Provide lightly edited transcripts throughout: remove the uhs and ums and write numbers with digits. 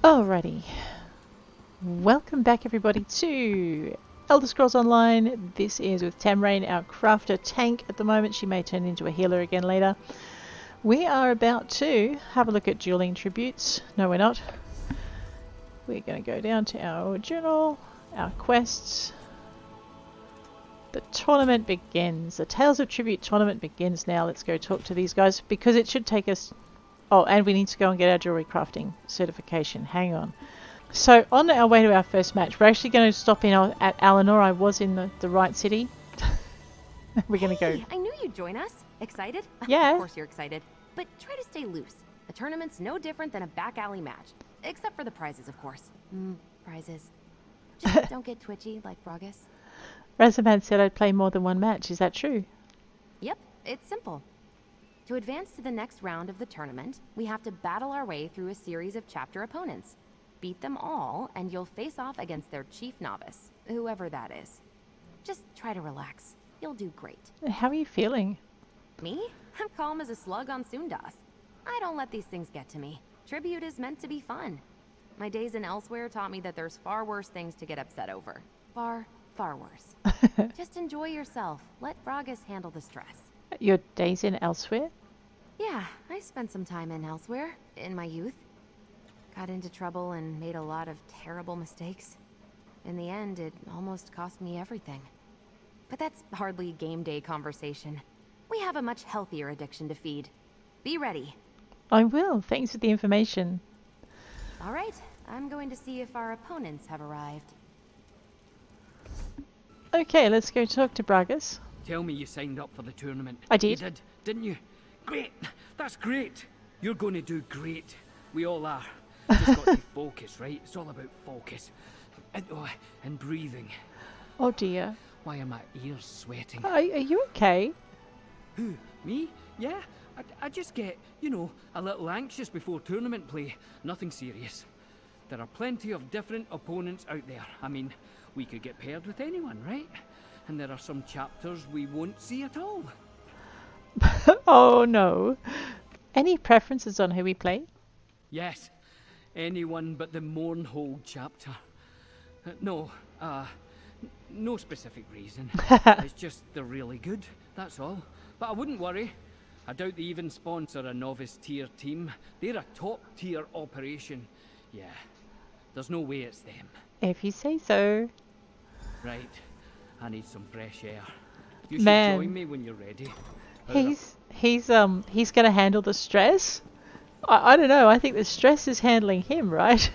Alrighty, welcome back everybody to Elder Scrolls Online. This is with Tamrain, our crafter tank at the moment. She may turn into a healer again later. We are about to have a look at dueling tributes. No, we're not. We're going to go down to our journal, our quests. The tournament begins. The Tales of Tribute tournament begins now. Let's go talk to these guys because it should take us... Oh, and we need to go and get our jewellery crafting certification. Hang on. So, on our way to our first match, we're actually going to stop in at Eleanor. I was in the right city. We're going to go... I knew you'd join us. Excited? Yeah. Of course you're excited. But try to stay loose. The tournament's no different than a back alley match. Except for the prizes, of course. Prizes. Just don't get twitchy like Bragas. Razaman said I'd play more than one match. Is that true? Yep, it's simple. To advance to the next round of the tournament, we have to battle our way through a series of chapter opponents. Beat them all, and you'll face off against their chief novice, whoever that is. Just try to relax. You'll do great. How are you feeling? Me? I'm calm as a slug on Soondas. I don't let these things get to me. Tribute is meant to be fun. My days in Elsewhere taught me that there's far worse things to get upset over. Far worse. Just enjoy yourself. Let Bragas handle the stress. Your days in Elsewhere? Yeah, I spent some time in Elsewhere, in my youth. Got into trouble and made a lot of terrible mistakes. In the end, it almost cost me everything. But that's hardly game day conversation. We have a much healthier addiction to feed. Be ready. I will. Thanks for the information. All right, I'm going to see if our opponents have arrived. Okay, let's go talk to Bragas. Tell me you signed up for the tournament. I did. You did, didn't you? Great! That's great! You're going to do great. We all are. Just got to focus, right? It's all about focus. And breathing. Oh dear. Why are my ears sweating? Are you okay? Who? Me? Yeah. I just get, you know, a little anxious before tournament play. Nothing serious. There are plenty of different opponents out there. I mean, we could get paired with anyone, right? And there are some chapters we won't see at all. Oh no. Any preferences on who we play? Yes. Anyone but the Mournhold chapter. No specific reason. It's just they're really good, that's all. But I wouldn't worry. I doubt they even sponsor a novice tier team. They're a top tier operation. Yeah, there's no way it's them. If you say so. Right, I need some fresh air. You should join me when you're ready. He's gonna handle the stress. I don't know, I think the stress is handling him, right?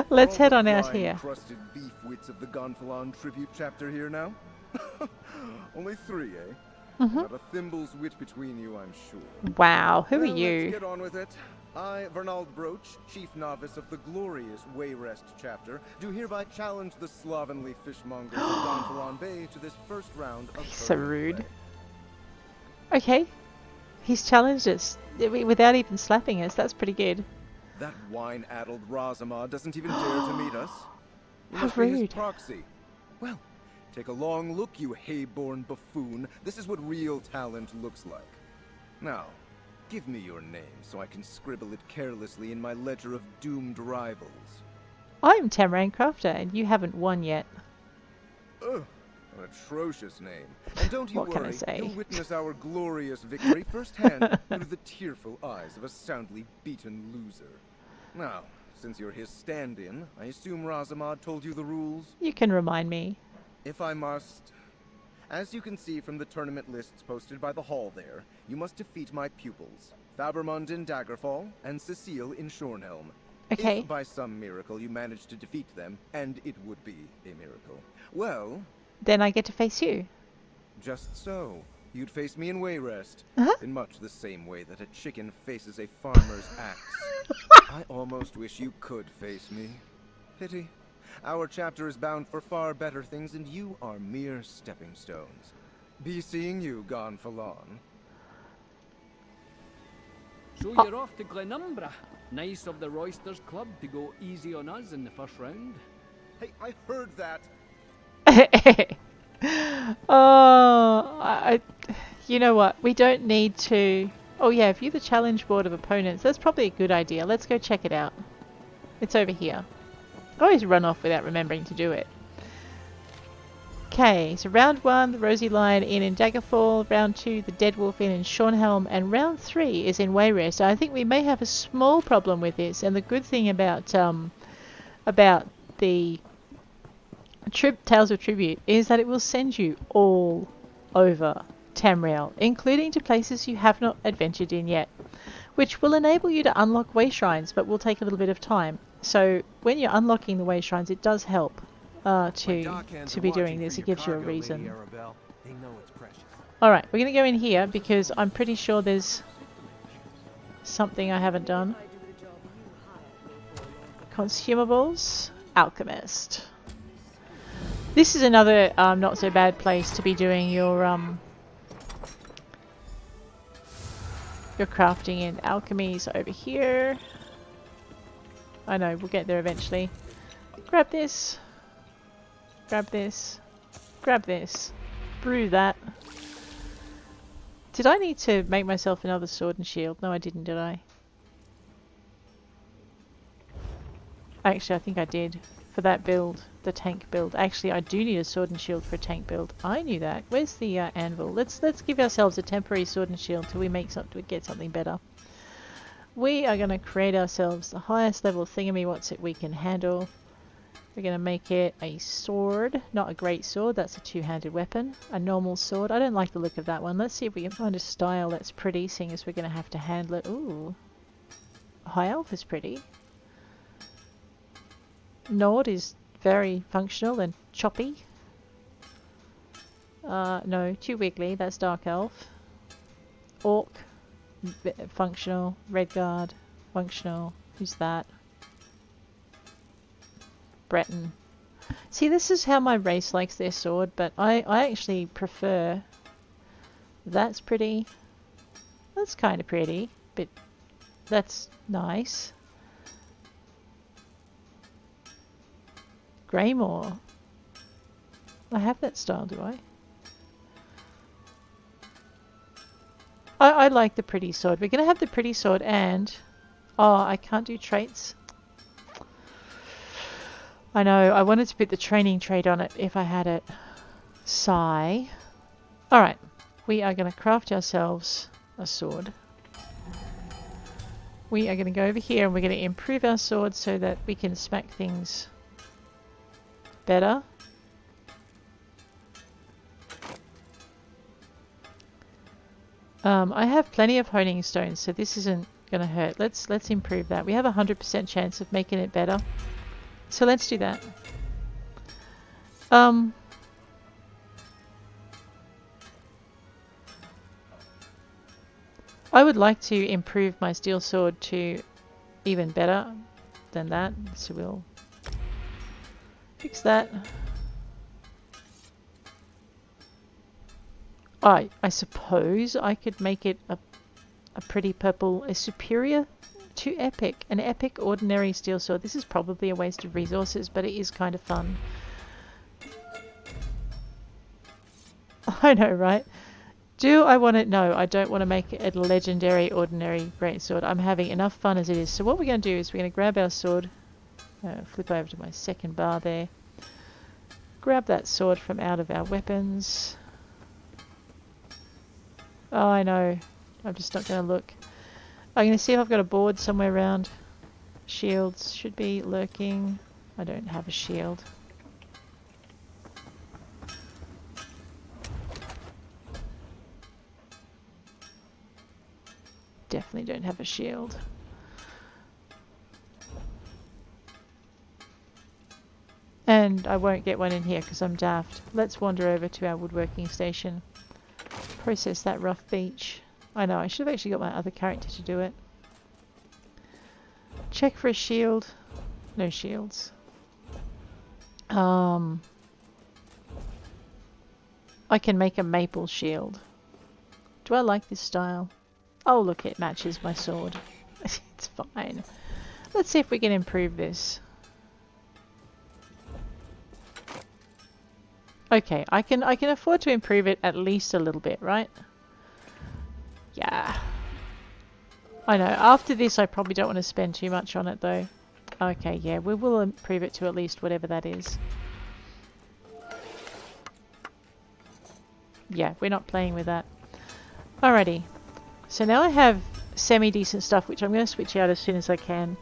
Let's head on out here. Crusted beef wits of the Gonfalon tribute chapter here now? Only 3, eh? Not a thimble's wit between you, I'm sure. Wow, who are Let's you? get on with it. I, Vernald Broach, chief novice of the glorious Wayrest chapter, do hereby challenge the slovenly fishmongers of Gonfalon Bay to this first round of So rude. Okay. He's challenged us without even slapping us. That's pretty good. That wine-addled Razama doesn't even dare to meet us. You How must be his rude. proxy. Well, take a long look, you hay-born buffoon. This is what real talent looks like. Now, give me your name so I can scribble it carelessly in my ledger of doomed rivals. I'm Tamrain Crafter, and you haven't won yet. Ugh, an atrocious name. And don't you What can I worry, say? you'll witness our glorious victory firsthand through the tearful eyes of a soundly beaten loser. Now, since you're his stand-in, I assume Razamad told you the rules? You can remind me. If I must. As you can see from the tournament lists posted by the hall there, you must defeat my pupils, Fabermund in Daggerfall and Cecile in Shornhelm. Okay. If by some miracle you manage to defeat them, and it would be a miracle, well... Then I get to face you. Just so. You'd face me in Wayrest, in much the same way that a chicken faces a farmer's axe. I almost wish you could face me. Pity. Our chapter is bound for far better things, and you are mere stepping stones. Be seeing you, Gonfalon. So you're off to Glenumbra. Nice of the Roysters Club to go easy on us in the first round. Hey, I heard that. Oh, you know what? We don't need to Oh yeah, view the challenge board of opponents. That's probably a good idea. Let's go check it out. It's over here. I always run off without remembering to do it. Okay, so round 1, the Rosy Lion Inn in Daggerfall. Round 2, the Dead Wolf Inn in Shornhelm. And round 3 is in Wayrest. I think we may have a small problem with this. And the good thing about the Tales of Tribute is that it will send you all over Tamrain, including to places you have not adventured in yet, which will enable you to unlock way shrines, but will take a little bit of time. So when you're unlocking the way shrines, it does help to be doing this. It gives you a reason. Alright, we're going to go in here because I'm pretty sure there's something I haven't done. Consumables. Alchemist. This is another not so bad place to be doing your crafting in. Alchemy's over here. I know, we'll get there eventually. Grab this. Grab this. Grab this. Brew that. Did I need to make myself another sword and shield? No, I didn't, did I? Actually, I think I did. For that build. The tank build. Actually, I do need a sword and shield for a tank build. I knew that. Where's the anvil? Let's give ourselves a temporary sword and shield till we get something better. We are going to create ourselves the highest level thingamywhatsit we can handle. We're going to make it a sword. Not a great sword. That's a two-handed weapon. A normal sword. I don't like the look of that one. Let's see if we can find a style that's pretty, seeing as we're going to have to handle it. Ooh. High Elf is pretty. Nord is very functional and choppy. No, too wiggly. That's Dark Elf. Orc. Functional. Redguard. Functional. Who's that? Breton. See, this is how my race likes their sword, but I actually prefer... That's pretty. That's kind of pretty, but that's nice. Greymore. I have that style, do I? I like the pretty sword. We're going to have the pretty sword and... Oh, I can't do traits. I know, I wanted to put the training trait on it if I had it. Sigh. Alright, we are going to craft ourselves a sword. We are going to go over here and we're going to improve our sword so that we can smack things better. I have plenty of honing stones, so this isn't going to hurt. Let's improve that. We have a 100% chance of making it better. So let's do that. I would like to improve my steel sword to even better than that, so we'll fix that. I suppose I could make it a pretty purple, a superior to epic, an epic ordinary steel sword. This is probably a waste of resources, but it is kind of fun. I know, right? Do I want it? No, I don't want to make it a legendary ordinary greatsword. I'm having enough fun as it is. So what we're going to do is we're going to grab our sword, flip over to my second bar there, grab that sword from out of our weapons. Oh, I know. I'm just not going to look. I'm going to see if I've got a board somewhere around. Shields should be lurking. I don't have a shield. Definitely don't have a shield. And I won't get one in here because I'm daft. Let's wander over to our woodworking station. Process that rough beech. I know, I should have actually got my other character to do it. Check for a shield. No shields. I can make a maple shield. Do I like this style? Oh look, it matches my sword. It's fine. Let's see if we can improve this. Okay, I can afford to improve it at least a little bit, right? Yeah. I know. After this, I probably don't want to spend too much on it, though. Okay, yeah, we will improve it to at least whatever that is. Yeah, we're not playing with that. Alrighty. So now I have semi-decent stuff, which I'm going to switch out as soon as I can.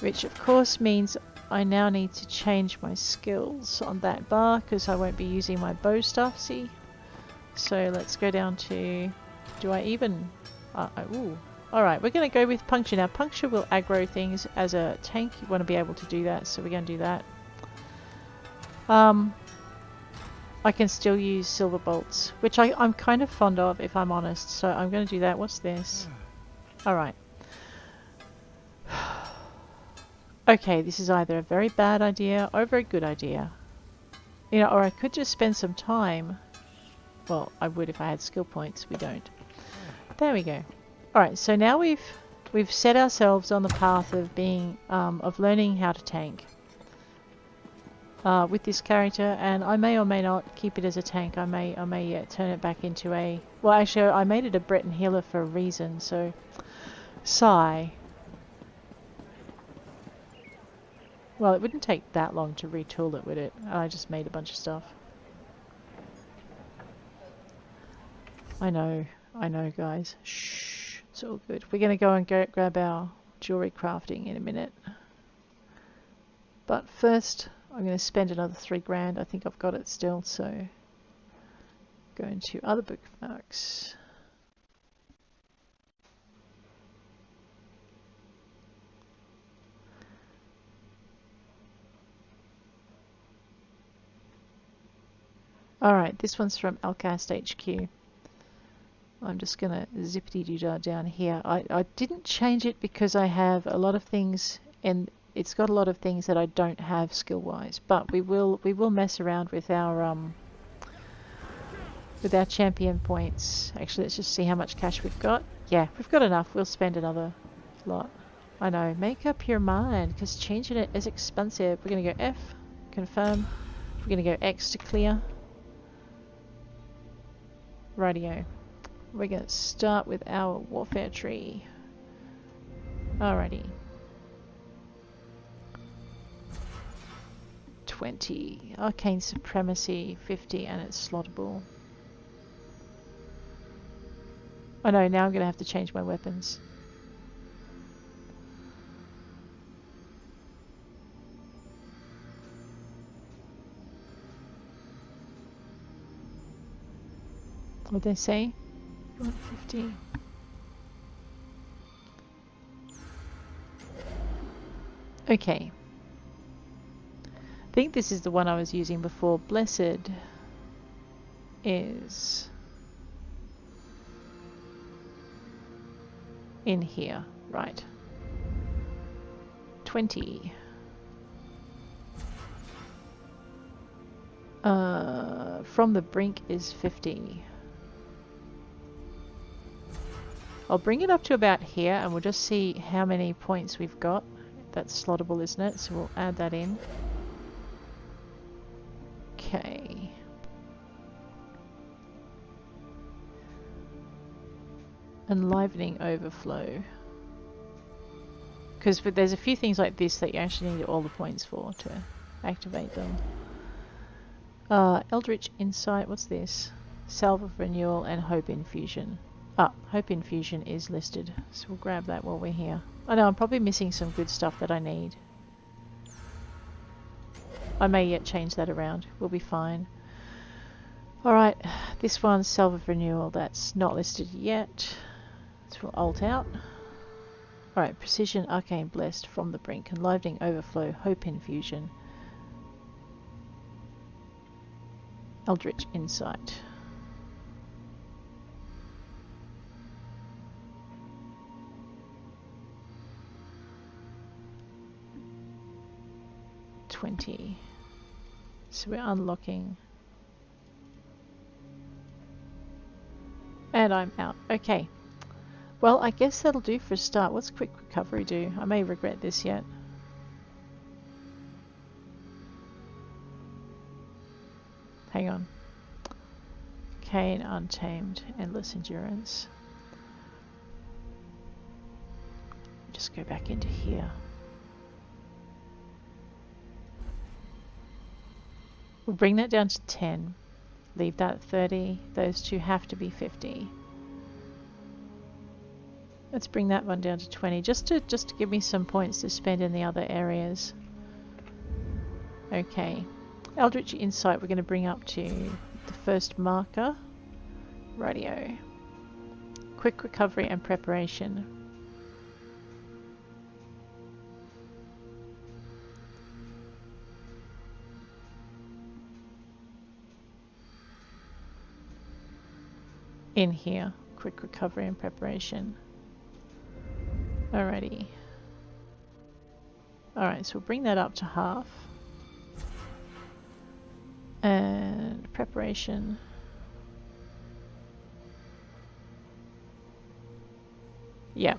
Which, of course, means I now need to change my skills on that bar, because I won't be using my bow stuff, see? So let's go down to... Do I even... ooh. Alright, we're going to go with Puncture. Now, Puncture will aggro things as a tank. You want to be able to do that, so we're going to do that. I can still use Silver Bolts, which I'm kind of fond of, if I'm honest. So I'm going to do that. What's this? Alright. Okay, this is either a very bad idea or a very good idea. You know, or I could just spend some time. Well, I would if I had skill points. We don't. There we go. Alright, so now we've set ourselves on the path of being of learning how to tank with this character, and I may or may not keep it as a tank. I may turn it back into a... Well, actually, I made it a Breton healer for a reason, so... Sigh. Well, it wouldn't take that long to retool it, would it? I just made a bunch of stuff. I know, guys. Shh, it's all good. We're going to go and grab our jewellery crafting in a minute. But first, I'm going to spend another 3 grand. I think I've got it still, so... Go into other bookmarks. Alright, this one's from Alcast HQ. I'm just going to zippity-doo-dah down here. I didn't change it because I have a lot of things, and it's got a lot of things that I don't have skill-wise. But we will mess around with our champion points. Actually, let's just see how much cash we've got. Yeah, we've got enough. We'll spend another lot. I know. Make up your mind, because changing it is expensive. We're going to go F, confirm. We're going to go X to clear. Rightio. We're going to start with our warfare tree. Alrighty. 20. Arcane Supremacy, 50, and it's slottable. Oh no, now I'm going to have to change my weapons. What'd they say? 150. Okay. I think this is the one I was using before. Blessed is in here, right? 20. From the brink is 50. I'll bring it up to about here and we'll just see how many points we've got. That's slottable, isn't it? So we'll add that in. Okay. Enlivening overflow. Because there's a few things like this that you actually need all the points for to activate them. Eldritch Insight, what's this? Salve of Renewal and Hope Infusion. Ah, Hope Infusion is listed, so we'll grab that while we're here. I know, I'm probably missing some good stuff that I need. I may yet change that around. We'll be fine. Alright, this one's Salve of Renewal. That's not listed yet. So we'll alt out. Alright, Precision, Arcane Blessed, From the Brink, Enlivening Overflow, Hope Infusion. Eldritch Insight. So we're unlocking. And I'm out. Okay. Well, I guess that'll do for a start. What's Quick Recovery do? I may regret this yet. Hang on. Arcane, Untamed, Endless Endurance. Just go back into here. We'll bring that down to 10. Leave that at 30. Those two have to be 50. Let's bring that one down to 20, just to give me some points to spend in the other areas. Okay. Eldritch Insight we're going to bring up to the first marker. Radio. Quick Recovery and Preparation. In here. Quick Recovery and Preparation. Alrighty. Alright, so we'll bring that up to half. And preparation. Yeah.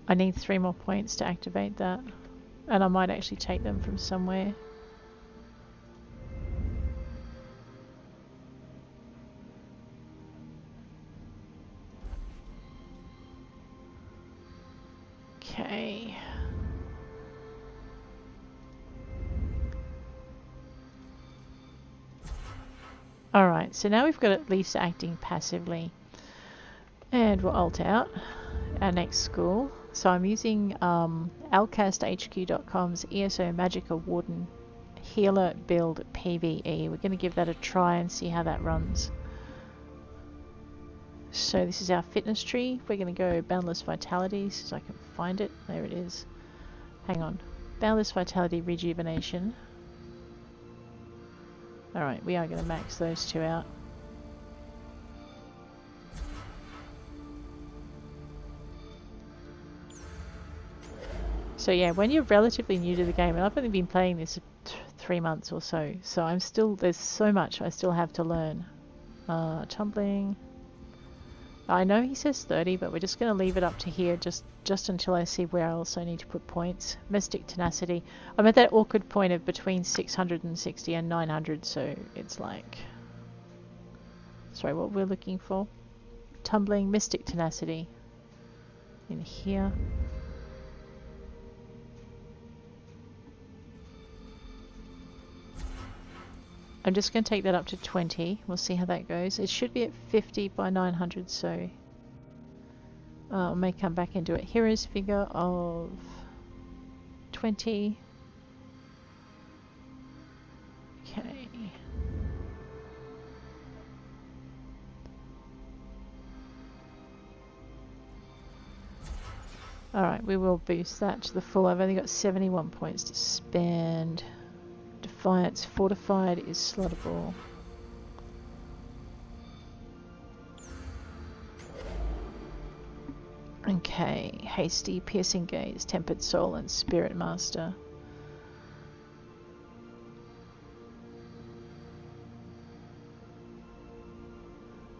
I need 3 more points to activate that. And I might actually take them from somewhere. Okay. Alright, so now we've got at least acting passively. And we'll alt out our next school. So I'm using alcasthq.com's ESO Magicka Warden Healer Build PvE. We're going to give that a try and see how that runs. So this is our fitness tree. We're going to go Boundless Vitality so I can find it. There it is. Hang on. Boundless Vitality Rejuvenation. Alright, we are going to max those two out. So yeah, when you're relatively new to the game, and I've only been playing this 3 months or so, so I'm still, there's so much I still have to learn. Tumbling. I know he says 30, but we're just going to leave it up to here just until I see where else I need to put points. Mystic Tenacity. I'm at that awkward point of between 660 and 900, so it's like... Sorry, what we're looking for? Tumbling, Mystic Tenacity. In here. I'm just going to take that up to 20. We'll see how that goes. It should be at 50 by 900, so I may come back and do it. Hero's figure of 20. Okay. Alright, we will boost that to the full. I've only got 71 points to spend. Defiance, Fortified is slottable. Okay, Hasty, Piercing Gaze, Tempered Soul and Spirit Master.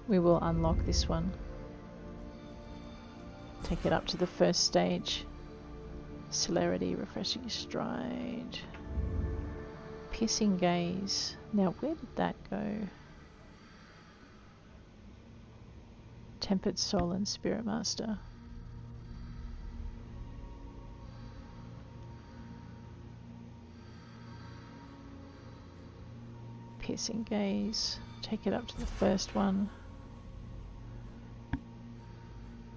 We will unlock this one. Take it up to the first stage. Celerity, Refreshing Stride. Piercing Gaze. Now, where did that go? Tempered Soul and Spirit Master. Piercing Gaze. Take it up to the first one.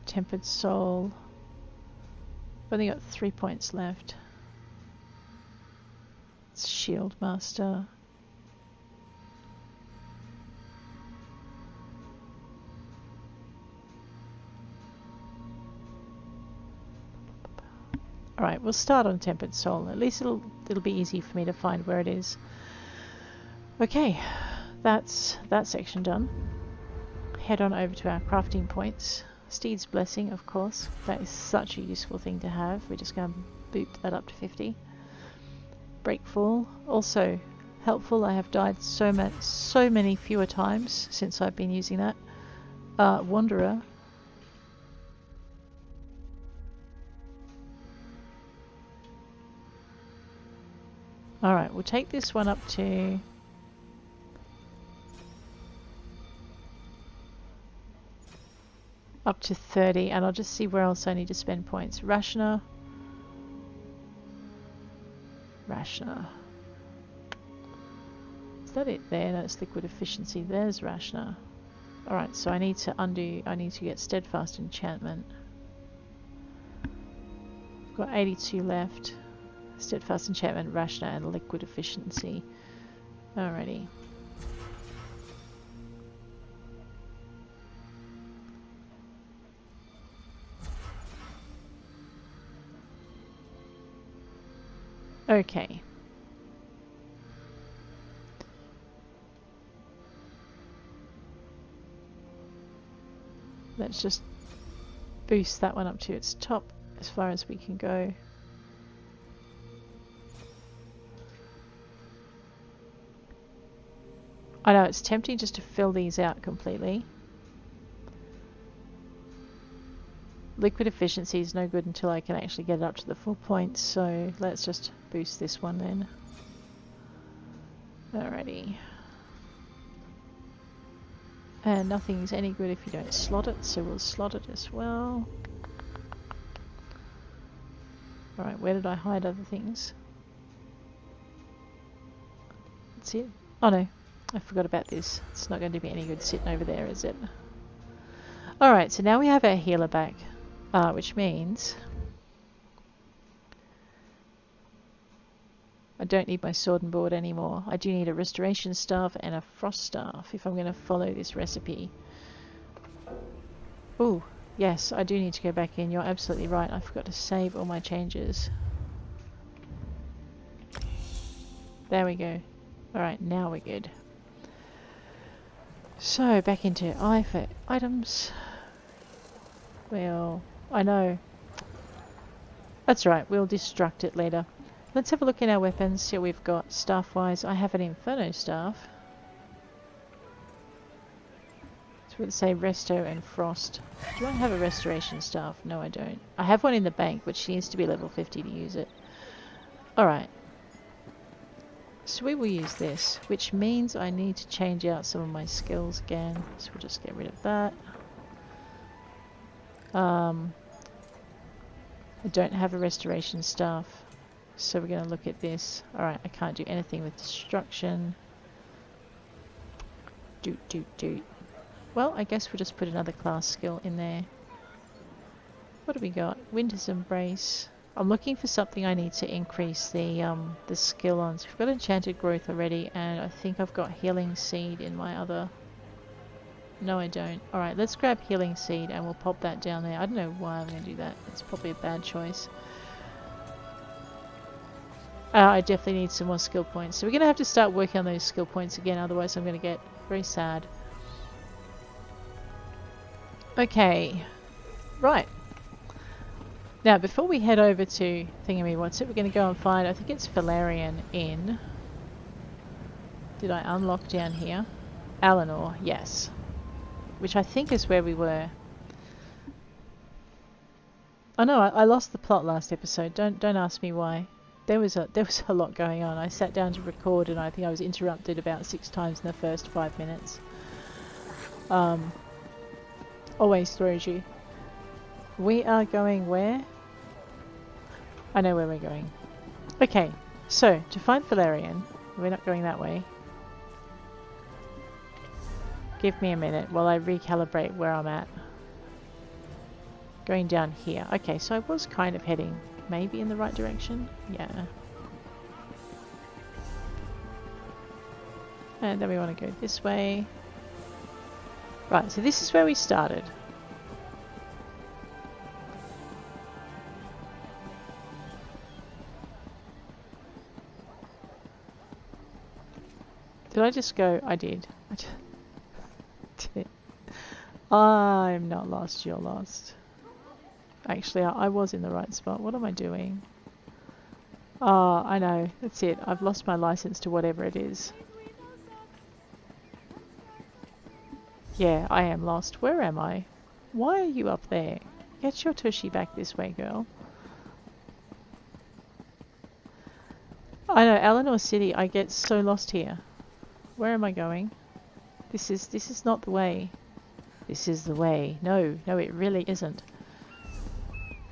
Tempered Soul. I've only got 3 points left. Shield Master. Alright, we'll start on Tempered Soul. At least it'll be easy for me to find where it is. Okay, that's that section done. Head on over to our crafting points. Steed's Blessing, of course. That is such a useful thing to have. We're just going to boot that up to 50. Breakfall, also helpful. I have died so many fewer times since I've been using that. Wanderer. Alright, we'll take this one up to... up to 30, and I'll just see where else I need to spend points. Rationer. Rationer. Is that it there? No, it's liquid efficiency. There's Rationer. Alright, so I need to get steadfast enchantment. I've got 82 left. Steadfast enchantment, rationer, and liquid efficiency. Alrighty. Okay. Let's just boost that one up to its top as far as we can go. I know it's tempting just to fill these out completely. Liquid efficiency is no good until I can actually get it up to the full points, so let's just boost this one then. Alrighty. And nothing's any good if you don't slot it, so we'll slot it as well. Alright, where did I hide other things? That's it. Oh no, I forgot about this. It's not going to be any good sitting over there, is it? Alright, so now we have our healer back, which means I don't need my sword and board anymore. I do need a restoration staff and a frost staff if I'm going to follow this recipe. Ooh, yes, I do need to go back in. You're absolutely right. I forgot to save all my changes. There we go. Alright, now we're good. So, back into I for items. Well, I know. That's right, we'll destruct it later. Let's have a look in our weapons, see what we've got staff-wise. I have an Inferno staff. So we'll say Resto and Frost. Do I have a Restoration staff? No, I don't. I have one in the bank, but she needs to be level 50 to use it. Alright. So we will use this, which means I need to change out some of my skills again. So we'll just get rid of that. I don't have a Restoration staff. So we're going to look at this. Alright, I can't do anything with destruction. Doot. Well, I guess we'll just put another class skill in there. What do we got? Winter's Embrace. I'm looking for something I need to increase the skill on. So we've got Enchanted Growth already, and I think I've got Healing Seed in my other... No, I don't. Alright, let's grab Healing Seed and we'll pop that down there. I don't know why I'm going to do that. It's probably a bad choice. I definitely need some more skill points. So we're going to have to start working on those skill points again, otherwise I'm going to get very sad. Okay. Right. Now, before we head over to Thingamywhat's-it, we're going to go and find, I think it's Valerian in... Did I unlock down here? Eleanor, yes. Which I think is where we were. Oh no, I lost the plot last episode. Don't ask me why. There was a lot going on. I sat down to record and I think I was interrupted about 6 times in the first 5 minutes. Always throws you. We are going where? I know where we're going. Okay, so to find Valerian, we're not going that way. Give me a minute while I recalibrate where I'm at. Going down here. Okay, so I was kind of heading maybe in the right direction. Yeah. And then we want to go this way. Right, so this is where we started. Did I just go? I did. I'm not lost, you're lost. Actually, I was in the right spot. What am I doing? Oh, I know. That's it. I've lost my license to whatever it is. Yeah, I am lost. Where am I? Why are you up there? Get your tushy back this way, girl. I know, Eleanor City, I get so lost here. Where am I going? This is not the way. This is the way. No, it really isn't.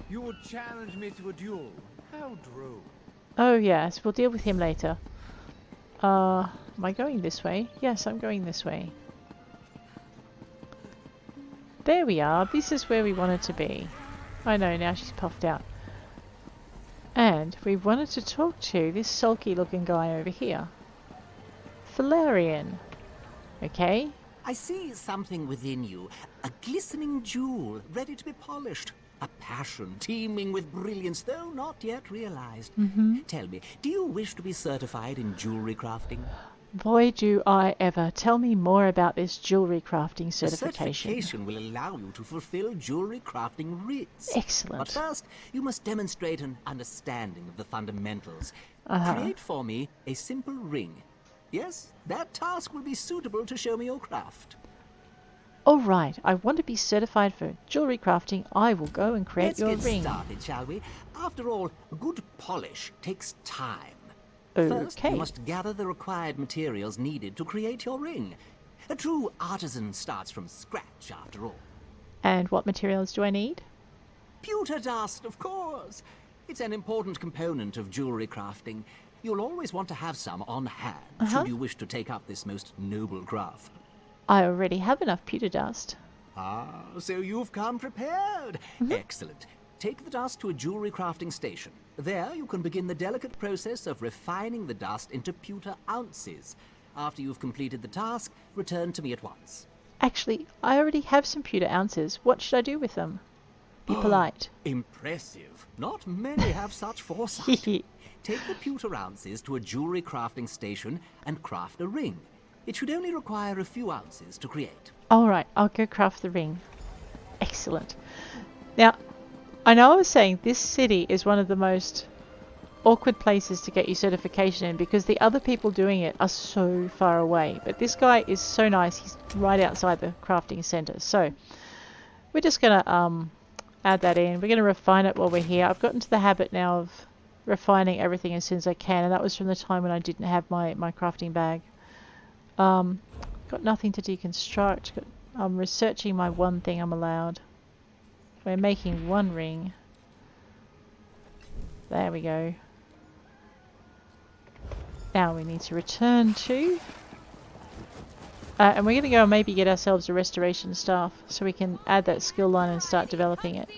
You would challenge me to a duel. How droll. Oh yes, we'll deal with him later. Am I going this way? Yes, I'm going this way. There we are. This is where we wanted to be. I know, now she's puffed out. And we wanted to talk to this sulky looking guy over here. Valerian. Okay. I see something within you. A glistening jewel, ready to be polished. A passion teeming with brilliance, though not yet realized. Tell me, do you wish to be certified in jewelry crafting? Boy, do I ever. Tell me more about this jewelry crafting certification. The certification will allow you to fulfill jewelry crafting rites. Excellent. But first, you must demonstrate an understanding of the fundamentals. Create for me a simple ring. Yes, that task will be suitable to show me your craft. Alright, I want to be certified for jewelry crafting. I will go and create your Let's ring. get started, shall we? After all, good polish takes time. Okay. First, you must gather the required materials needed to create your ring. A true artisan starts from scratch, after all. And what materials do I need? Pewter dust, of course. It's an important component of jewelry crafting. You'll always want to have some on hand, should you wish to take up this most noble craft. I already have enough pewter dust. Ah, so you've come prepared. Excellent. Take the dust to a jewelry crafting station. There you can begin the delicate process of refining the dust into pewter ounces. After you've completed the task, return to me at once. Actually, I already have some pewter ounces. What should I do with them? Be polite. Impressive. Not many have such foresight. Take the pewter ounces to a jewelry crafting station and craft a ring. It should only require a few ounces to create. Alright, I'll go craft the ring. Excellent. Now, I know I was saying this city is one of the most awkward places to get your certification in because the other people doing it are so far away. But this guy is so nice. He's right outside the crafting center. So, we're just going to add that in. We're going to refine it while we're here. I've gotten to the habit now of refining everything as soon as I can. And that was from the time when I didn't have my crafting bag. Got nothing to deconstruct. I'm researching my one thing I'm allowed. We're making one ring. There we go. Now we need to return to... and we're going to go and maybe get ourselves a restoration staff so we can add that skill line and start developing it.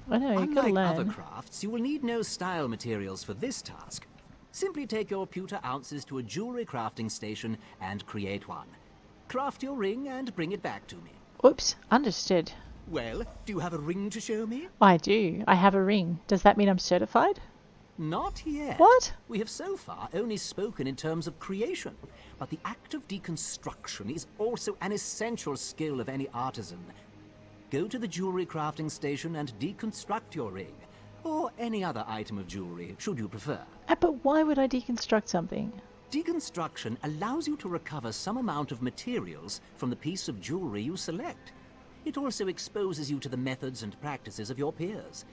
I know, you've got to Unlike learn. other crafts, you will need no style materials for this task. Simply take your pewter ounces to a jewelry crafting station and create one. Craft your ring and bring it back to me. Oops, understood. Well, do you have a ring to show me? I do. I have a ring. Does that mean I'm certified? Not yet. What? We have so far only spoken in terms of creation, but the act of deconstruction is also an essential skill of any artisan. Go to the jewelry crafting station and deconstruct your ring, or any other item of jewelry, should you prefer. But why would I deconstruct something? Deconstruction allows you to recover some amount of materials from the piece of jewelry you select. It also exposes you to the methods and practices of your peers.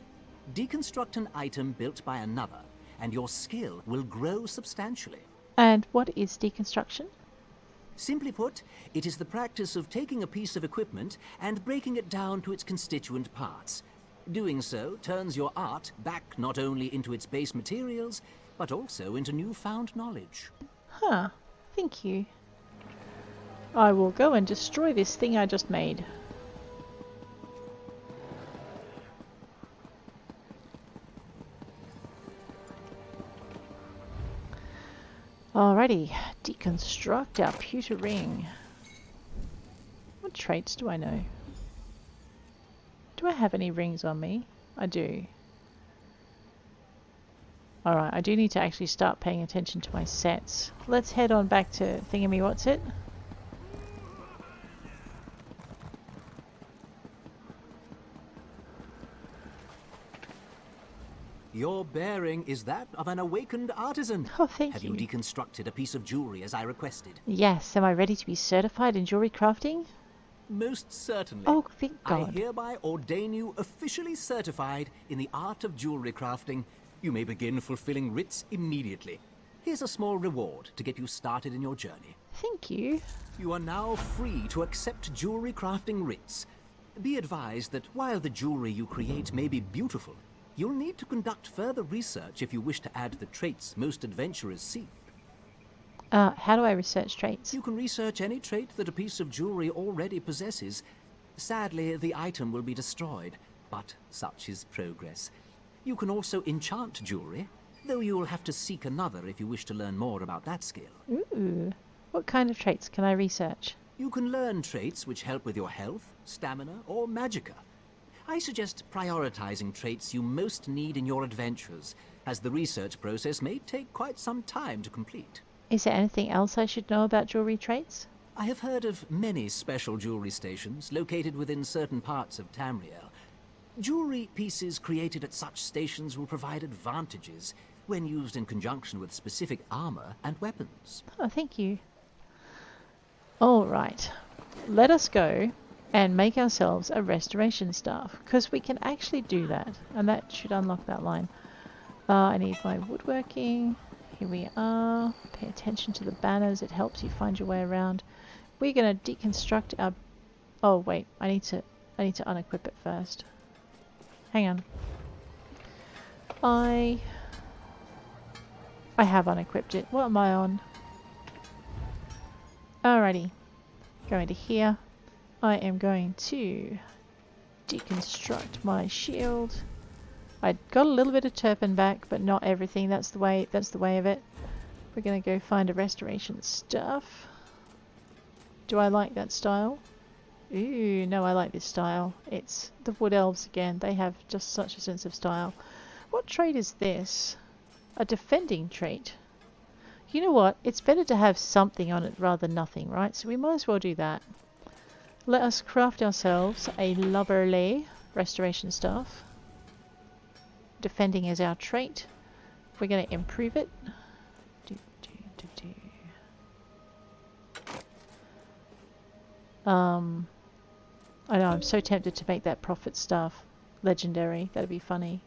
Deconstruct an item built by another, and your skill will grow substantially. And what is deconstruction? Simply put, it is the practice of taking a piece of equipment and breaking it down to its constituent parts. Doing so turns your art back not only into its base materials, but also into newfound knowledge. Huh. Thank you. I will go and destroy this thing I just made. Alrighty, deconstruct our pewter ring. What traits do I know? Do I have any rings on me? I do. Alright, I do need to actually start paying attention to my sets. Let's head on back to Thingamywhatsit. Your bearing is that of an awakened artisan. Oh, thank Have you. you deconstructed a piece of jewelry as I requested? Yes, am I ready to be certified in jewelry crafting? Most certainly. Oh, thank I God. hereby ordain you officially certified in the art of jewelry crafting. You may begin fulfilling writs immediately. Here's a small reward to get you started in your journey. Thank you. You are now free to accept jewelry crafting writs. Be advised that while the jewelry you create may be beautiful, you'll need to conduct further research if you wish to add the traits most adventurers seek. How do I research traits? You can research any trait that a piece of jewelry already possesses. Sadly, the item will be destroyed, but such is progress. You can also enchant jewelry, though you will have to seek another if you wish to learn more about that skill. Ooh. What kind of traits can I research? You can learn traits which help with your health, stamina, or magicka. I suggest prioritizing traits you most need in your adventures, as the research process may take quite some time to complete. Is there anything else I should know about jewelry traits? I have heard of many special jewelry stations located within certain parts of Tamrain. Jewelry pieces created at such stations will provide advantages when used in conjunction with specific armor and weapons. Oh, thank you. All right. Let us go and make ourselves a restoration staff, because we can actually do that, and that should unlock that line. I need my woodworking. Here we are. Pay attention to the banners. It helps you find your way around. We're going to deconstruct our... Oh, wait. I need to unequip it first. Hang on. I have unequipped it. What am I on? Alrighty. Going to here. I am going to deconstruct my shield. I got a little bit of turpin back, but not everything. That's the way of it. We're going to go find a restoration stuff. Do I like that style? Ooh, no, I like this style. It's the wood elves again. They have just such a sense of style. What trait is this? A defending trait. You know what? It's better to have something on it rather than nothing, right? So we might as well do that. Let us craft ourselves a lovely restoration staff. Defending is our trait. We're going to improve it. I know, I'm so tempted to make that prophet staff legendary. That'd be funny.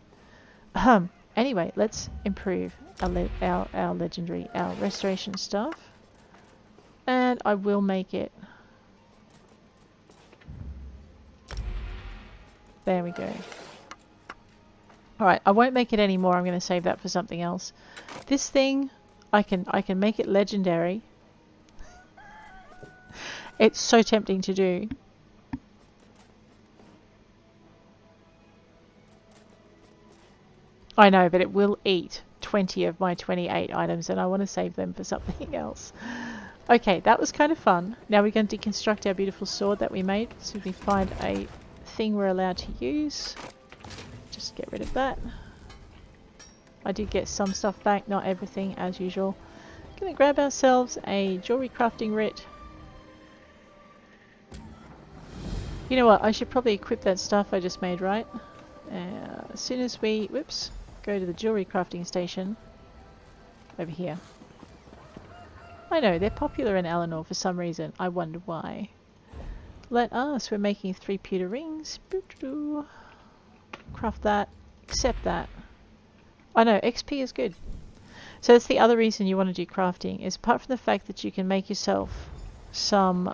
Anyway, let's improve our legendary, our restoration staff. And I will make it. There we go. Alright, I won't make it anymore. I'm going to save that for something else. This thing, I can make it legendary. It's so tempting to do. I know, but it will eat 20 of my 28 items, and I want to save them for something else. Okay, that was kind of fun. Now we're going to deconstruct our beautiful sword that we made. So we find a thing we're allowed to use. Just get rid of that. I did get some stuff back, not everything as usual. Gonna grab ourselves a jewelry crafting writ. You know what, I should probably equip that stuff I just made, right? As soon as we, whoops, go to the jewelry crafting station. Over here. I know, they're popular in Eleanor for some reason. I wonder why. Let us, we're making 3 pewter rings. Craft that. Accept that. I know, XP is good. So that's the other reason you want to do crafting, is apart from the fact that you can make yourself some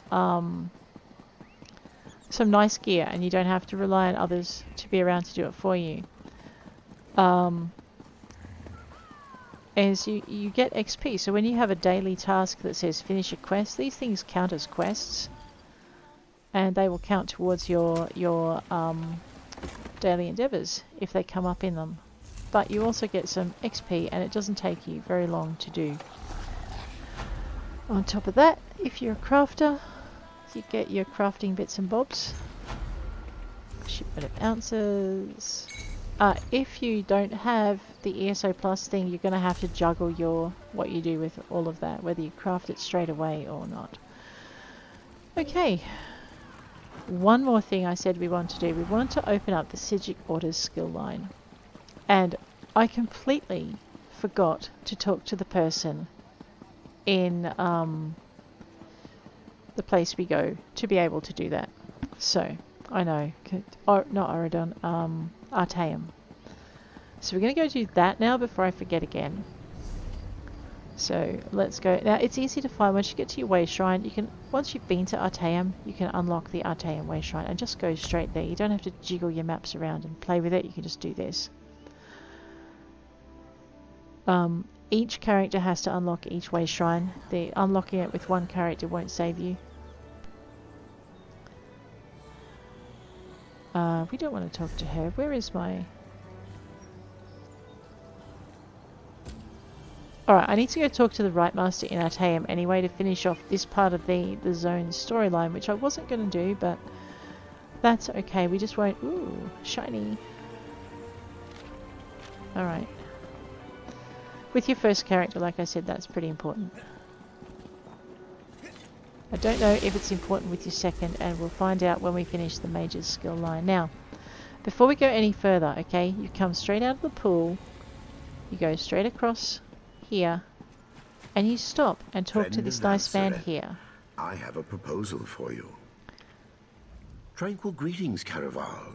nice gear and you don't have to rely on others to be around to do it for you. Is you get XP. So when you have a daily task that says finish a quest, these things count as quests. And they will count towards your daily endeavours if they come up in them. But you also get some XP and it doesn't take you very long to do. On top of that, if you're a crafter, you get your crafting bits and bobs. Shipment of ounces. If you don't have the ESO Plus thing, you're going to have to juggle what you do with all of that, whether you craft it straight away or not. Okay. One more thing I said we want to do. We want to open up the Psijic Orders skill line. And I completely forgot to talk to the person in the place we go to be able to do that. So, I know. Not Oridon, Artaeum. So we're going to go do that now before I forget again. So let's go. Now it's easy to find. Once you get to your way shrine, you can, once you've been to Artaeum, you can unlock the Artaeum way shrine and just go straight there. You don't have to jiggle your maps around and play with it. You can just do this. Each character has to unlock each way shrine. Unlocking it with one character won't save you. We don't want to talk to her. Where is my... Alright, I need to go talk to the Right Master in Artaeum anyway to finish off this part of the zone storyline, which I wasn't going to do, but that's okay. We just won't... Ooh, shiny. Alright. With your first character, like I said, that's pretty important. I don't know if it's important with your second, and we'll find out when we finish the Mage's skill line. Now, before we go any further, okay, you come straight out of the pool, you go straight across here, and you stop and talk to this nice man here. I have a proposal for you. Tranquil greetings, Caraval.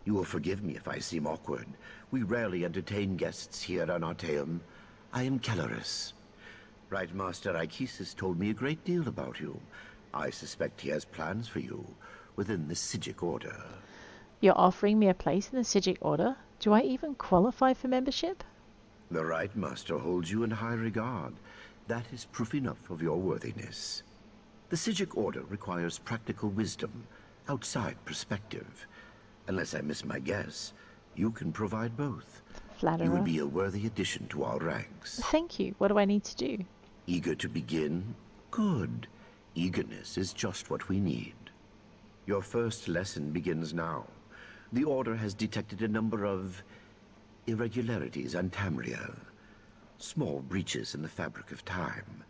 You will forgive me if I seem awkward. We rarely entertain guests here on Artaeum. I am Caloris. Right Master Ichesis told me a great deal about you. I suspect he has plans for you within the Psijic Order. You're offering me a place in the Psijic Order? Do I even qualify for membership? The Right Master holds you in high regard. That is proof enough of your worthiness. The Psijic Order requires practical wisdom, outside perspective. Unless I miss my guess, you can provide both. Flatterer. You would be a worthy addition to our ranks. Thank you. What do I need to do? Eager to begin? Good. Eagerness is just what we need. Your first lesson begins now. The Order has detected a number of irregularities on Tamrain. Small breaches in the fabric of time.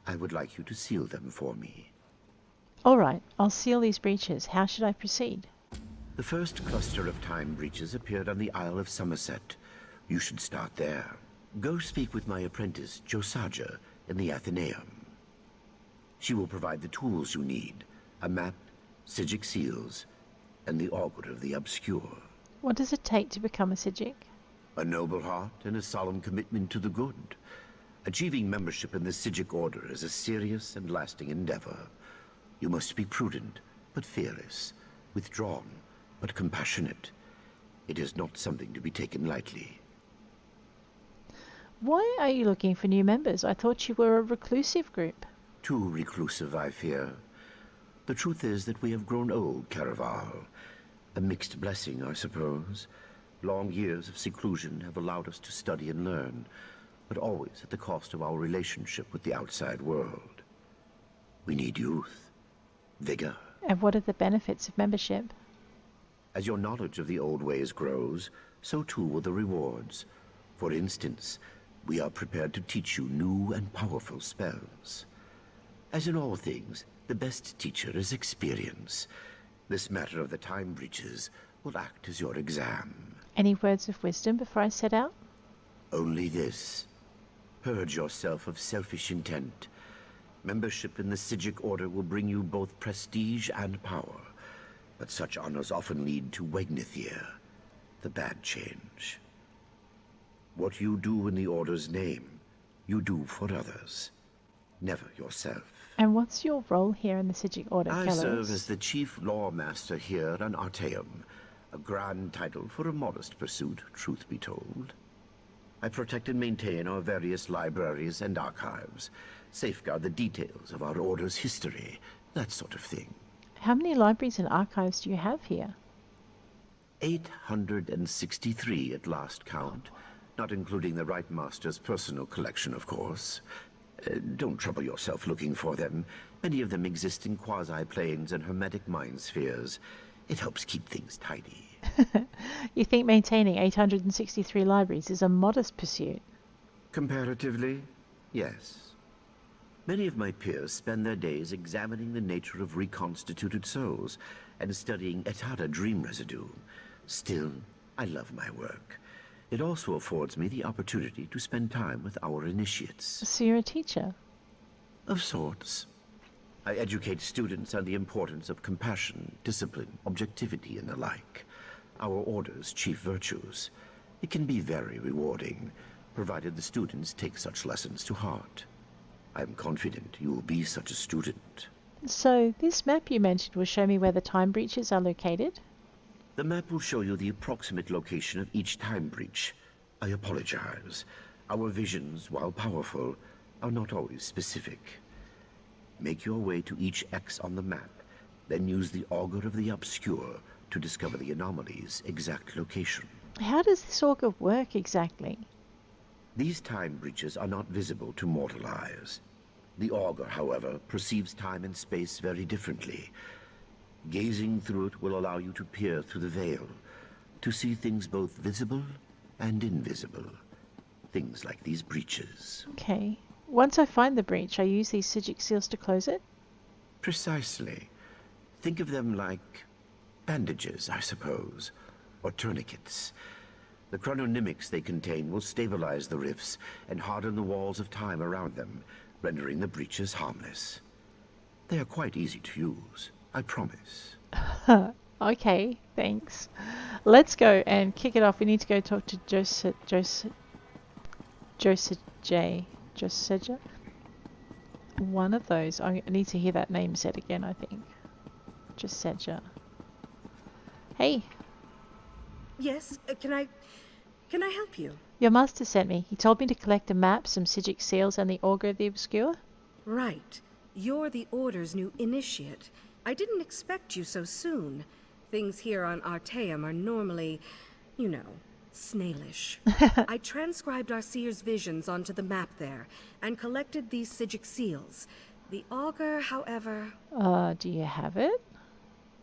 I would like you to seal them for me. Alright, I'll seal these breaches. How should I proceed? The first cluster of time breaches appeared on the Isle of Somerset. You should start there. Go speak with my apprentice, Josaja, in the Athenaeum. She will provide the tools you need. A map, Psijic seals, and the Augur of the Obscure. What does it take to become a Psijic? A noble heart and a solemn commitment to the good. Achieving membership in the Psijic Order is a serious and lasting endeavor. You must be prudent, but fearless. Withdrawn, but compassionate. It is not something to be taken lightly. Why are you looking for new members? I thought you were a reclusive group. Too reclusive, I fear. The truth is that we have grown old, Caraval. A mixed blessing, I suppose. Long years of seclusion have allowed us to study and learn, but always at the cost of our relationship with the outside world. We need youth, vigor. And what are the benefits of membership? As your knowledge of the old ways grows, so too will the rewards. For instance, we are prepared to teach you new and powerful spells. As in all things, the best teacher is experience. This matter of the time breaches will act as your exam. Any words of wisdom before I set out? Only this. Purge yourself of selfish intent. Membership in the Psijic Order will bring you both prestige and power, but such honors often lead to Wegnithir, the bad change. What you do in the Order's name, you do for others, never yourself. And what's your role here in the Psijic Order, I Kellos? serve as the Chief Law Master here on Artaeum, a grand title for a modest pursuit, truth be told. I protect and maintain our various libraries and archives, safeguard the details of our Order's history, that sort of thing. How many libraries and archives do you have here? 863 at last count, not including the Right Master's personal collection, of course. Don't trouble yourself looking for them. Many of them exist in quasi-planes and hermetic mind spheres. It helps keep things tidy. You think maintaining 863 libraries is a modest pursuit? Comparatively, yes. Many of my peers spend their days examining the nature of reconstituted souls and studying Etara dream residue. Still, I love my work. It also affords me the opportunity to spend time with our initiates. So you're a teacher? Of sorts. I educate students on the importance of compassion, discipline, objectivity, and the like. Our Order's chief virtues. It can be very rewarding, provided the students take such lessons to heart. I'm confident you will be such a student. So, this map you mentioned will show me where the time breaches are located? The map will show you the approximate location of each time breach. I apologize. Our visions, while powerful, are not always specific. Make your way to each X on the map, then use the Augur of the Obscure to discover the anomaly's exact location. How does this auger work exactly? These time breaches are not visible to mortal eyes. The Augur, however, perceives time and space very differently. Gazing through it will allow you to peer through the veil, to see things both visible and invisible. Things like these breaches. Okay. Once I find the breach, I use these Psijic seals to close it? Precisely. Think of them like bandages, I suppose, or tourniquets. The chrononymics they contain will stabilize the rifts and harden the walls of time around them, rendering the breaches harmless. They are quite easy to use, I promise. Okay, thanks. Let's go and kick it off. We need to go talk to Joseja? One of those. I need to hear that name said again, I think. Joseja. Hey, Yes, can I help you? your master sent me. He told me to collect a map, some Psijic seals, and the Augur of the Obscure. Right. You're the Order's new initiate. I didn't expect you so soon. Things here on Artaeum are normally, you know, snailish. I transcribed our seer's visions onto the map there, and collected these Psijic seals. The Augur, however... Do you have it?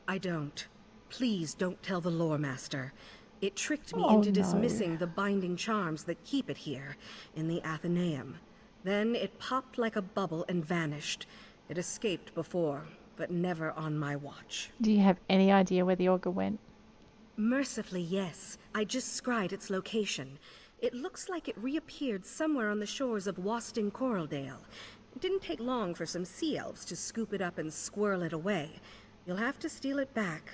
I don't. Please don't tell the Lore Master. It tricked me Oh, into no. dismissing the binding charms that keep it here, in the Athenaeum. Then it popped like a bubble and vanished. It escaped before, but never on my watch. Do you have any idea where the Augur went? Mercifully, yes. I just scryed its location. It looks like it reappeared somewhere on the shores of Waston Coraldale. It didn't take long for some sea elves to scoop it up and squirrel it away. You'll have to steal it back.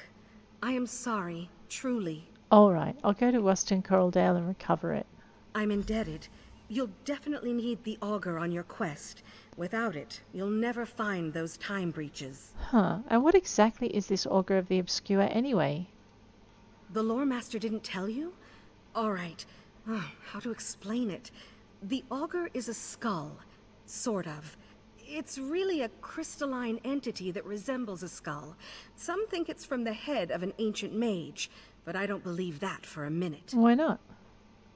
I am sorry, truly. Alright, I'll go to Waston Coraldale and recover it. I'm indebted. You'll definitely need the Augur on your quest. Without it, you'll never find those time breaches. Huh, and what exactly is this Augur of the Obscure anyway? The Lore Master didn't tell you? Alright, how to explain it? The Augur is a skull. Sort of. It's really a crystalline entity that resembles a skull. Some think it's from the head of an ancient mage, but I don't believe that for a minute. Why not?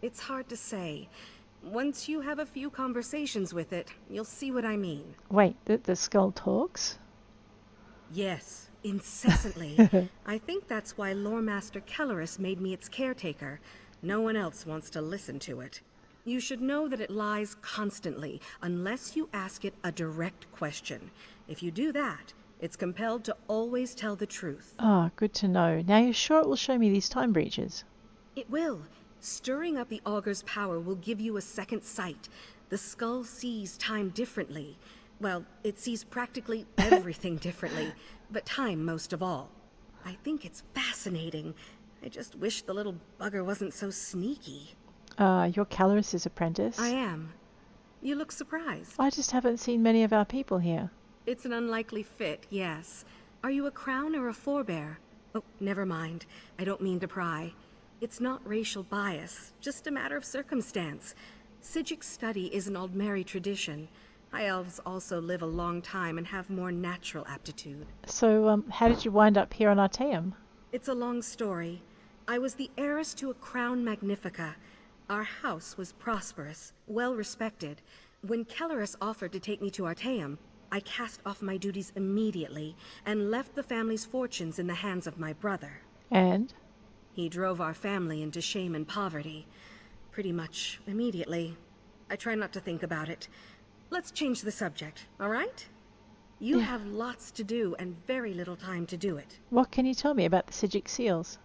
It's hard to say. Once you have a few conversations with it, you'll see what I mean. Wait, the skull talks? Yes, incessantly. I think that's why Lore Master Kelleris made me its caretaker. No one else wants to listen to it. You should know that it lies constantly, unless you ask it a direct question. If you do that, it's compelled to always tell the truth. Ah, good to know. Now you're sure it will show me these time breaches? It will. Stirring up the Augur's power will give you a second sight. The skull sees time differently. Well, it sees practically everything differently, but time most of all. I think it's fascinating. I just wish the little bugger wasn't so sneaky. You're Caloris's apprentice? I am. You look surprised. I just haven't seen many of our people here. It's an unlikely fit, yes. Are you a crown or a forebear? Oh, never mind. I don't mean to pry. It's not racial bias, just a matter of circumstance. Psijic study is an Aldmeri tradition. High elves also live a long time and have more natural aptitude. So, how did you wind up here on Artaeum? It's a long story. I was the heiress to a crown magnifica. Our house was prosperous, well respected. When Kelleris offered to take me to Artaeum, I cast off my duties immediately and left the family's fortunes in the hands of my brother. And? He drove our family into shame and poverty. Pretty much immediately. I try not to think about it. Let's change the subject, all right? You have lots to do and very little time to do it. What can you tell me about the Psijic seals?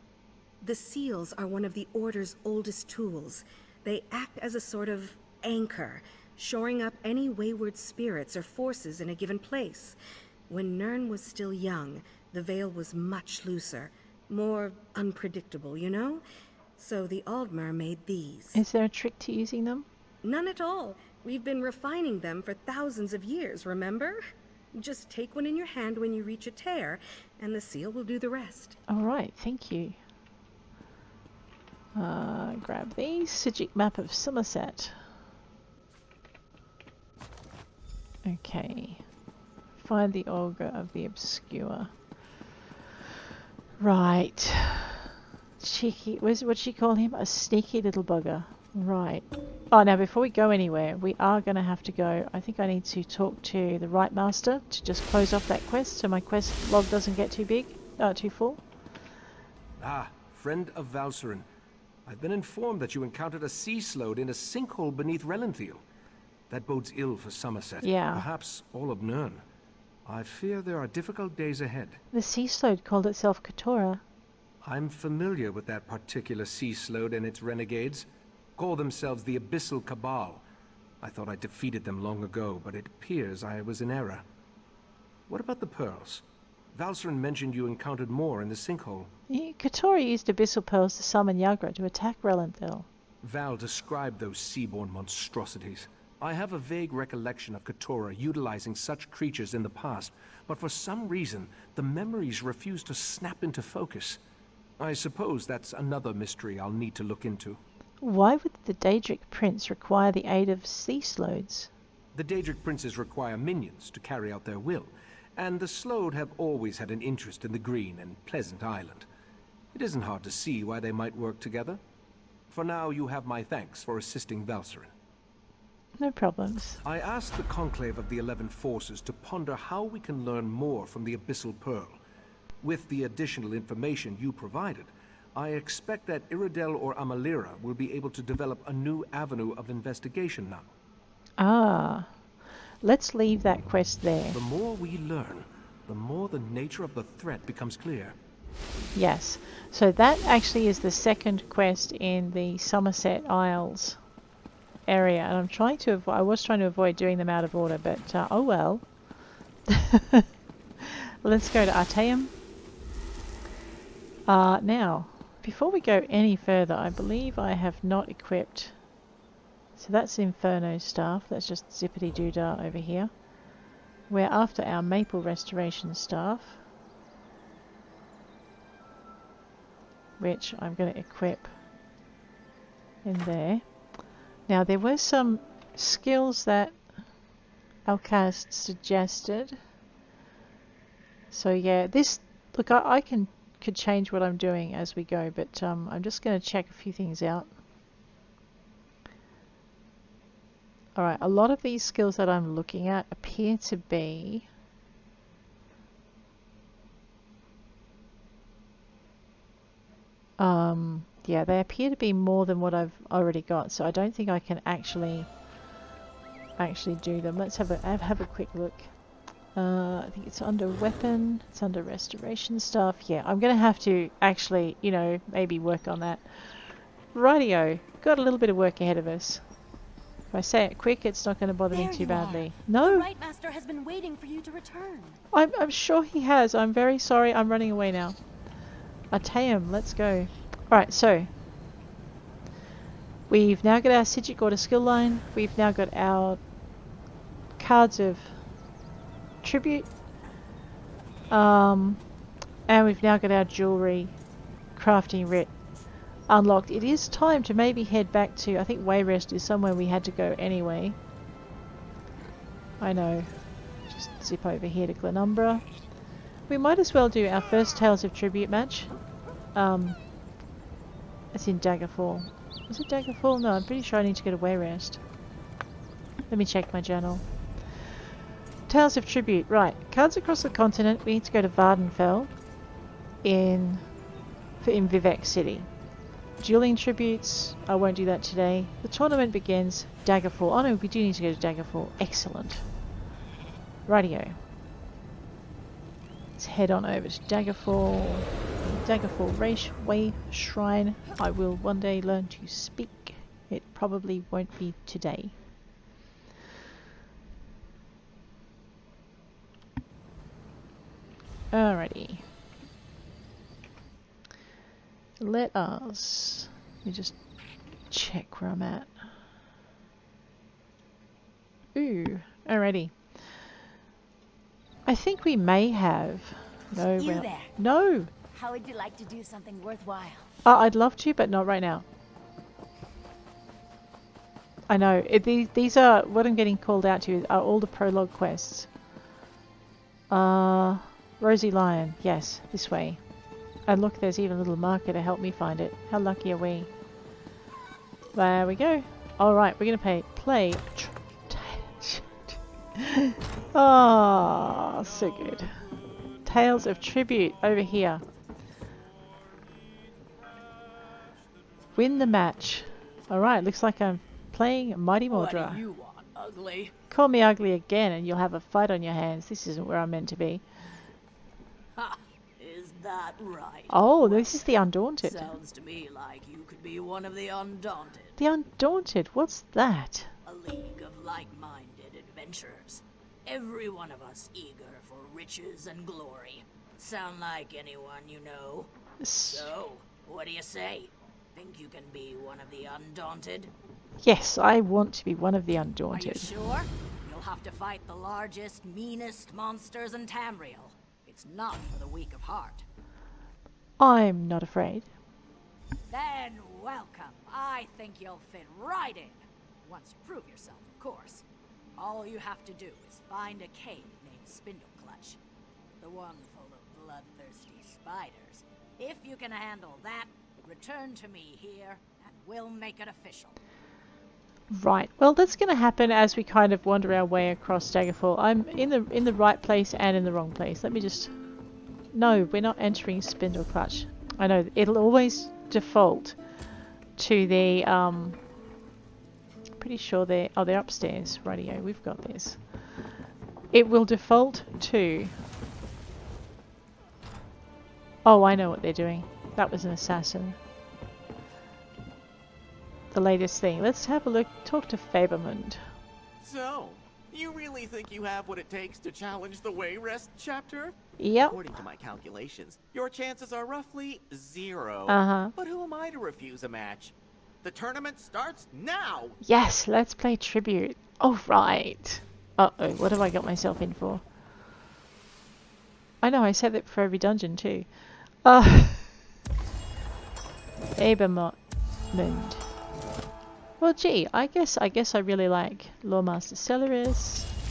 The seals are one of the Order's oldest tools. They act as a sort of anchor, shoring up any wayward spirits or forces in a given place. When Nirn was still young, the veil was much looser, more unpredictable, you know? So the Aldmer made these. Is there a trick to using them? None at all. We've been refining them for thousands of years, remember? Just take one in your hand when you reach a tear, and the seal will do the rest. All right, thank you. Grab the Psijic map of Somerset. Okay. Find the Ogre of the Obscure. Right. Cheeky. What'd she call him? A sneaky little bugger. Right. Oh, now before we go anywhere, we are going to have to go. I think I need to talk to the Right Master to just close off that quest so my quest log doesn't get too big, too full. Ah, friend of Valcerin. I've been informed that you encountered a sea slode in a sinkhole beneath Relenthiel. That bodes ill for Somerset. Yeah. Perhaps all of Nirn. I fear there are difficult days ahead. The sea slode called itself Katora. I'm familiar with that particular sea slode and its renegades. Call themselves the Abyssal Cabal. I thought I defeated them long ago, but it appears I was in error. What about the pearls? Valcerin mentioned you encountered more in the sinkhole. Katora used abyssal pearls to summon Yagra to attack Relenthiel. Val described those seaborne monstrosities. I have a vague recollection of Katora utilizing such creatures in the past, but for some reason, the memories refuse to snap into focus. I suppose that's another mystery I'll need to look into. Why would the Daedric Prince require the aid of sea slodes? The Daedric princes require minions to carry out their will, and the Slode have always had an interest in the green and pleasant island. It isn't hard to see why they might work together. For now, you have my thanks for assisting Valcerin. No problems. I asked the Conclave of the 11 Forces to ponder how we can learn more from the Abyssal Pearl. With the additional information you provided, I expect that Iridel or Amalira will be able to develop a new avenue of investigation now. Ah. Let's leave that quest there. The more we learn, the more the nature of the threat becomes clear. Yes. So that actually is the second quest in the Somerset Isles area. And I'm trying to I was trying to avoid doing them out of order, but oh well. Let's go to Artaeum. Now, before we go any further, I believe I have not equipped. So that's Inferno staff. That's just zippity doodah over here. We're after our Maple Restoration staff, which I'm going to equip in there. Now there were some skills that Alcast suggested. So yeah, this look I could change what I'm doing as we go, but I'm just going to check a few things out. Alright, a lot of these skills that I'm looking at appear to be yeah, they appear to be more than what I've already got, so I don't think I can actually do them. Let's have a quick look. I think it's under weapon, it's under restoration stuff. Yeah, I'm gonna have to actually, you know, maybe work on that. Rightio, got a little bit of work ahead of us. If I say it quick, it's not going to bother me too badly. No, the Right Master has been waiting for you to return. I'm sure he has. I'm very sorry. I'm running away now. Artaeum, let's go. Alright, so we've now got our Psijic Order skill line. We've now got our cards of tribute. And we've now got our jewellery crafting writ unlocked. It is time to maybe head back to, I think Wayrest is somewhere we had to go anyway. I know. Just zip over here to Glenumbra. We might as well do our first Tales of Tribute match. It's in Daggerfall. Is it Daggerfall? No, I'm pretty sure I need to go to Wayrest. Let me check my journal. Tales of Tribute. Right. Cards across the continent. We need to go to Vardenfell in Vivec City. Dueling tributes, I won't do that today. The tournament begins. Daggerfall. Oh no, we do need to go to Daggerfall. Excellent. Rightio. Let's head on over to Daggerfall. Daggerfall Way Shrine. I will one day learn to speak. It probably won't be today. Alrighty. Let us Let me just check where I'm at. Ooh, alrighty. I think we may have. No, You we're not. there. No! How would you like to do something worthwhile? Oh, I'd love to, but not right now. I know. These are... What I'm getting called out to are all the prologue quests. Rosy Lion. Yes, this way. And look, there's even a little marker to help me find it. How lucky are we? There we go. Alright, we're going to play... Oh, so good. Tales of Tribute over here. Win the match. Alright, looks like I'm playing Mighty Mordra. What do you want, ugly? Call me ugly again and you'll have a fight on your hands. This isn't where I'm meant to be. Ha! Is that right? Oh, this is the Undaunted. Sounds to me like you could be one of the Undaunted. The Undaunted? What's that? A league of like-minded adventurers. Every one of us eager for riches and glory. Sound like anyone you know? So, what do you say? Think you can be one of the Undaunted? Yes, I want to be one of the Are you Undaunted. sure? You'll have to fight the largest, meanest monsters in Tamrain. It's not for the weak of heart. I'm not afraid. Then welcome. I think you'll fit right in. Once you prove yourself, of course. All you have to do is find a cave named Spindle Clutch. The one full of bloodthirsty spiders. If you can handle that, return to me here, and we'll make it official. Right. Well, that's going to happen as we kind of wander our way across Daggerfall. I'm in the right place and in the wrong place. Let me just... No, we're not entering Spindle Clutch. I know, it'll always default to the... Pretty sure they're... Oh, they're upstairs. Rightio, we've got this. It will default to... Oh, I know what they're doing. That was an assassin. The latest thing. Let's have a look. Talk to Fabermund. So, you really think you have what it takes to challenge the Wayrest chapter? Yep. According to my calculations, your chances are roughly 0. Uh-huh. But who am I to refuse a match? The tournament starts now! Yes, let's play Tribute. Oh, right. Uh-oh, what have I got myself in for? I know, I said that for every dungeon too. Fabermund. Well, gee, I guess I really like Lawmaster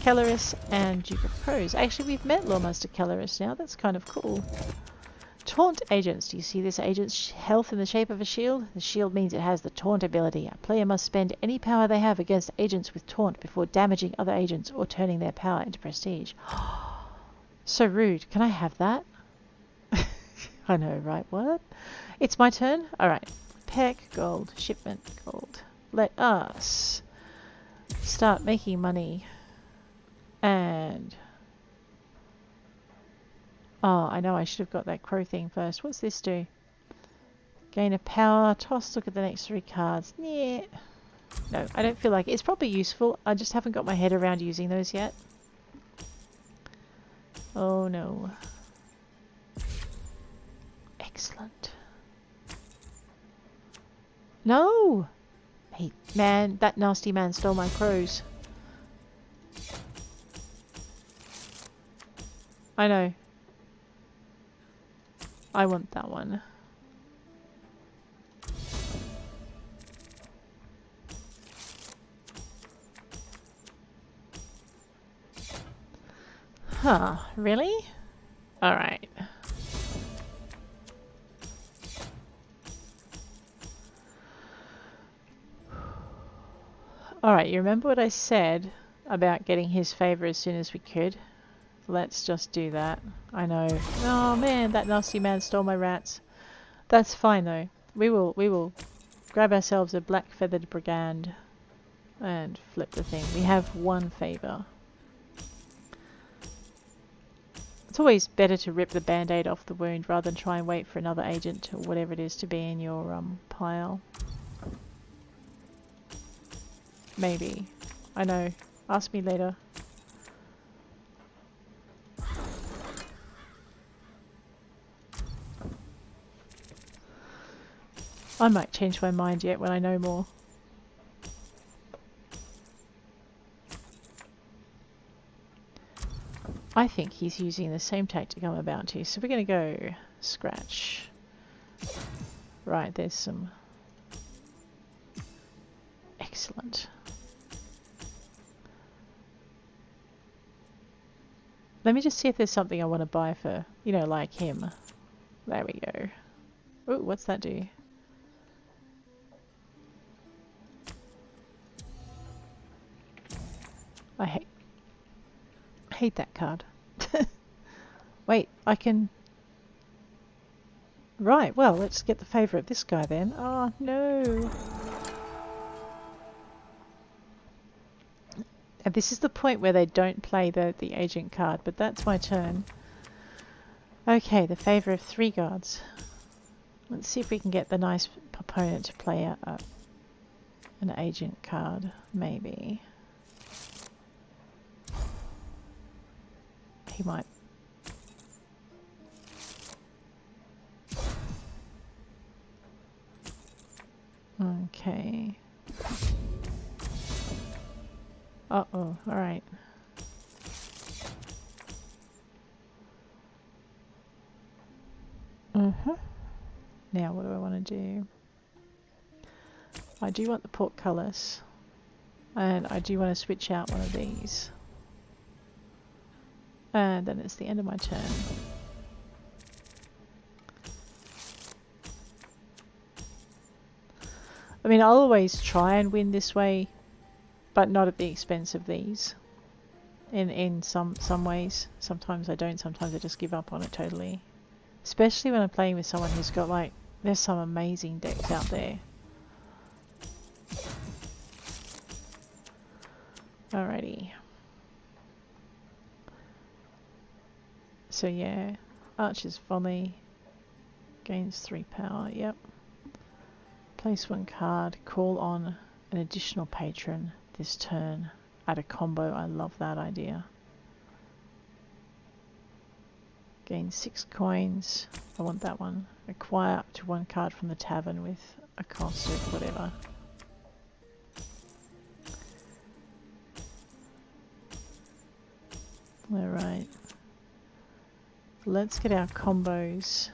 Kelleris, and Duke of Crows. Actually, we've met Lawmaster Kelleris now. That's kind of cool. Taunt agents. Do you see this agent's health in the shape of a shield? The shield means it has the taunt ability. A player must spend any power they have against agents with taunt before damaging other agents or turning their power into prestige. So rude. Can I have that? I know, right? What? It's my turn? Alright. Peck, gold, shipment, gold. Let us start making money. And... Oh, I know I should have got that crow thing first. What's this do? Gain a power. Toss, look at the next 3 cards. Yeah. No, I don't feel like it. It's probably useful. I just haven't got my head around using those yet. Oh no. Excellent. No! Hey, man, that nasty man stole my crows. I know. I want that one. Huh, really? Alright. Alright, you remember what I said about getting his favor as soon as we could? Let's just do that. I know. Oh man, that nasty man stole my rats. That's fine though. We will grab ourselves a black feathered brigand and flip the thing. We have 1 favor. It's always better to rip the band-aid off the wound rather than try and wait for another agent or whatever it is to be in your pile. Maybe. I know. Ask me later. I might change my mind yet when I know more. I think he's using the same tactic I'm about to, so we're going to go scratch. Right, there's some... Excellent. Let me just see if there's something I want to buy for, you know, like him. There we go. Ooh, what's that do? I hate that card. Wait, I can... Right, well, let's get the favour of this guy then. Oh, no. And this is the point where they don't play the agent card, but that's my turn. Okay, the favour of 3 gods. Let's see if we can get the nice opponent to play an agent card, maybe. He might. Okay. Uh-oh, alright. Now what do I want to do? I do want the portcullis. And I do want to switch out one of these. And then it's the end of my turn. I mean, I'll always try and win this way, but not at the expense of these. In some ways. Sometimes I don't, sometimes I just give up on it totally. Especially when I'm playing with someone who's got, like, there's some amazing decks out there. Alrighty. So yeah, Archer's Volley gains 3 power, yep. Place 1 card, call on an additional patron this turn. Add a combo, I love that idea. Gain 6 coins, I want that one. Acquire up to 1 card from the tavern with a cost of whatever. Alright. Let's get our combos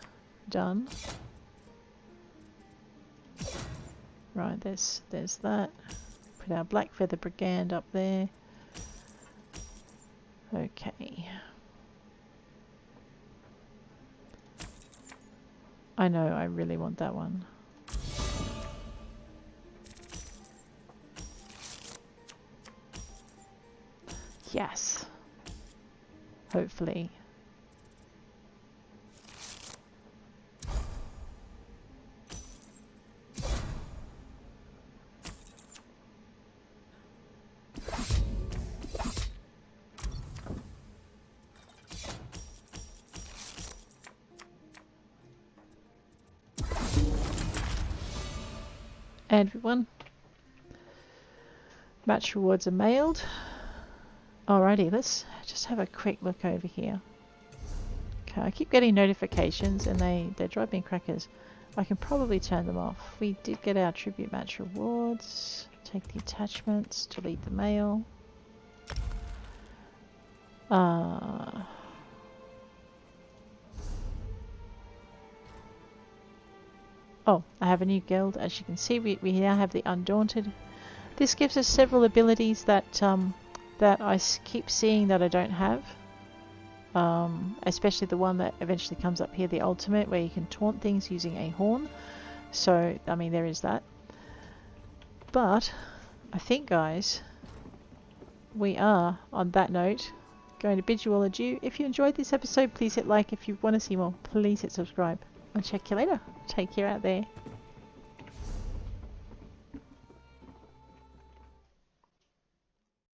done. Right, there's that. Put our Black Feather Brigand up there. Okay. I know, I really want that one. Yes. Hopefully. And everyone, match rewards are mailed. Alrighty, let's just have a quick look over here. Okay, I keep getting notifications and they drive me crackers. I can probably turn them off. We did get our tribute match rewards. Take the attachments, delete the mail. Oh, I have a new guild. As you can see, we now have the Undaunted. This gives us several abilities that that I keep seeing that I don't have. Especially the one that eventually comes up here, the Ultimate, where you can taunt things using a horn. So, I mean, there is that. But, I think, guys, we are, on that note, going to bid you all adieu. If you enjoyed this episode, please hit like. If you want to see more, please hit subscribe. I'll check you later. Take care out there.